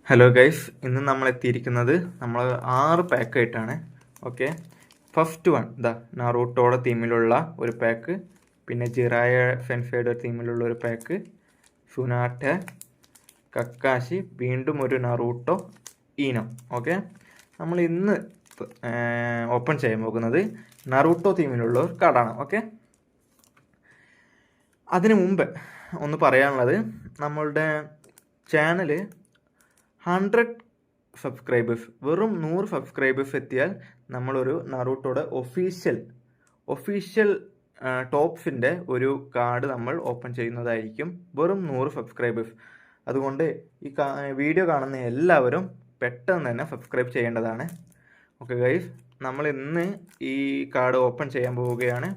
Hello guys, ഇന്ന് നമ്മൾ എത്തിയിരിക്കുന്നത് നമ്മൾ 6 പാക്കായിട്ടാണ്. ഓക്കെ, ഫസ്റ്റ് വൺ നറൂട്ടോയുടെ തീമിലുള്ള ഒരു പാക്ക്, പിന്നെ ജിറായ ഫെൻഫേയുടെ തീമിലുള്ള ഒരു പാക്ക്, സുനാട്ട, കക്കാശി, വീണ്ടും ഒരു നറൂട്ടോ, ഈനോ. ഓക്കെ, നമ്മൾ ഇന്ന് ഓപ്പൺ ചെയ്യാൻ പോകുന്നത് നറൂട്ടോ തീമിലുള്ള ഒരു കാർഡാണ്. ഓക്കെ, അതിനു മുമ്പ് ഒന്ന് പറയാനുള്ളത്, നമ്മളുടെ ചാനല് 100 സബ്സ്ക്രൈബേഴ്സ്, വെറും 100 സബ്സ്ക്രൈബേഴ്സ് എത്തിയാൽ നമ്മളൊരു നറൂട്ടോയുടെ ഒഫീഷ്യൽ ടോപ്സിൻ്റെ ഒരു കാർഡ് നമ്മൾ ഓപ്പൺ ചെയ്യുന്നതായിരിക്കും. വെറും 100 സബ്സ്ക്രൈബേഴ്സ്. അതുകൊണ്ട് ഈ വീഡിയോ കാണുന്ന എല്ലാവരും പെട്ടെന്ന് തന്നെ സബ്സ്ക്രൈബ് ചെയ്യേണ്ടതാണ്. ഓക്കെ ഗൈസ്, നമ്മൾ ഇന്ന് ഈ കാർഡ് ഓപ്പൺ ചെയ്യാൻ പോവുകയാണ്.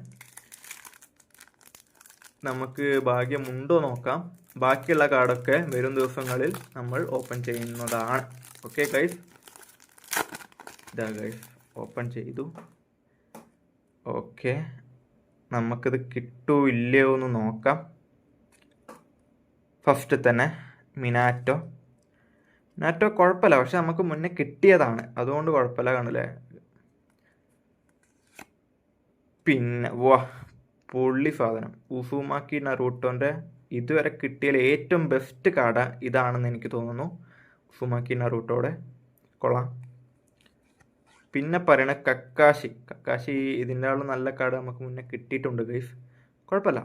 നമുക്ക് ഭാഗ്യമുണ്ടോ നോക്കാം. ബാക്കിയുള്ള കാർഡൊക്കെ വരും ദിവസങ്ങളിൽ നമ്മൾ ഓപ്പൺ ചെയ്യുന്നതാണ്. ഓക്കെ ഗൈസ്, ഗൈസ് ഓപ്പൺ ചെയ്തു. ഓക്കെ, നമുക്കിത് കിട്ടുമോ ഇല്ലയോ എന്ന് നോക്കാം. ഫസ്റ്റ് തന്നെ മിനാറ്റോ കുഴപ്പമില്ല, പക്ഷെ നമുക്ക് മുന്നേ കിട്ടിയതാണ്, അതുകൊണ്ട് കുഴപ്പമില്ല. കാണില്ലേ, പിന്നെ പൊള്ളി സാധനം ഉസുമാക്കി നറൂട്ടോൻ്റെ ഇതുവരെ കിട്ടിയതിൽ ഏറ്റവും ബെസ്റ്റ് കാർഡ് ഇതാണെന്ന് എനിക്ക് തോന്നുന്നു. ഉസുമാക്കി നറൂട്ടോയുടെ കൊള്ളാം. പിന്നെ പറയണ കക്കാശി ഇതിൻ്റെ ആൾ നല്ല കാർഡ് നമുക്ക് മുന്നേ കിട്ടിയിട്ടുണ്ട് ഗൈസ്, കുഴപ്പമില്ല.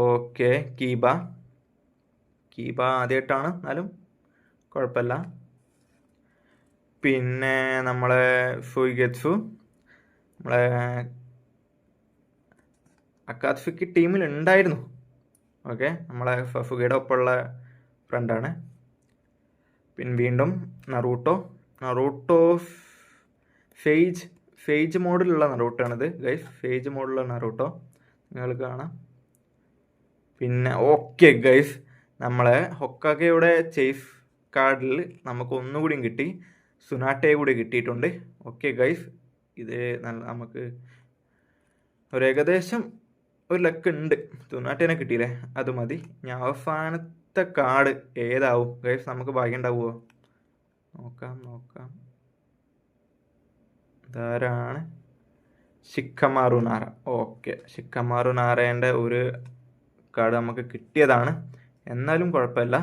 ഓക്കെ, കീബ ആദ്യമായിട്ടാണ്, എന്നാലും കുഴപ്പമില്ല. പിന്നെ നമ്മളെ സുയിഗെറ്റ്സു, നമ്മളെ അക്കാത്സുക്കി ടീമിൽ ഉണ്ടായിരുന്നു. ഓക്കെ, നമ്മളെ ഫഫുഗയുടെ ഒപ്പമുള്ള ഫ്രണ്ടാണ്. പിന്നെ വീണ്ടും നറൂട്ടോ ഫേജ് മോഡിലുള്ള നറൂട്ടോയാണിത് ഗൈസ്, ഫേജ് മോഡിലുള്ള നറൂട്ടോ നിങ്ങൾക്ക് കാണാം. പിന്നെ ഓക്കെ ഗൈസ്, നമ്മളെ ഹൊക്കാഗയുടെ ചേസ് കാർഡിൽ നമുക്ക് ഒന്നുകൂടിയും കിട്ടി, സുനാട്ടയെ കൂടി കിട്ടിയിട്ടുണ്ട്. ഓക്കെ ഗൈസ്, ഇത് നമുക്ക് ഒരു ഏകദേശം ഒരു ലക്ക് ഉണ്ട്. സുനാട്ടേനെ കിട്ടിയില്ലേ, അത് മതി. ഞാൻ അവസാനത്തെ കാർഡ് ഏതാവും ഗൈസ്, നമുക്ക് ഭാഗ്യം ഉണ്ടാവുമോ നോക്കാം. ഇതാരാണ്? ഷിക്കമാറു നാര. ഓക്കെ, ഷിക്കമാറു നാരേൻ്റെ ഒരു കാർഡ് നമുക്ക് കിട്ടിയതാണ്, എന്നാലും കുഴപ്പമില്ല.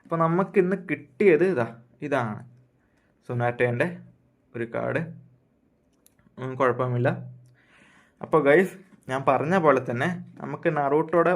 അപ്പോൾ നമുക്കിന്ന് കിട്ടിയത് ഇതാണ് സുനാട്ടേൻ്റെ ഒരു കാർഡ്, കുഴപ്പമില്ല. അപ്പോൾ ഗൈസ്, ഞാൻ പറഞ്ഞ പോലെ തന്നെ നമുക്ക് നറൂട്ടോയുടെ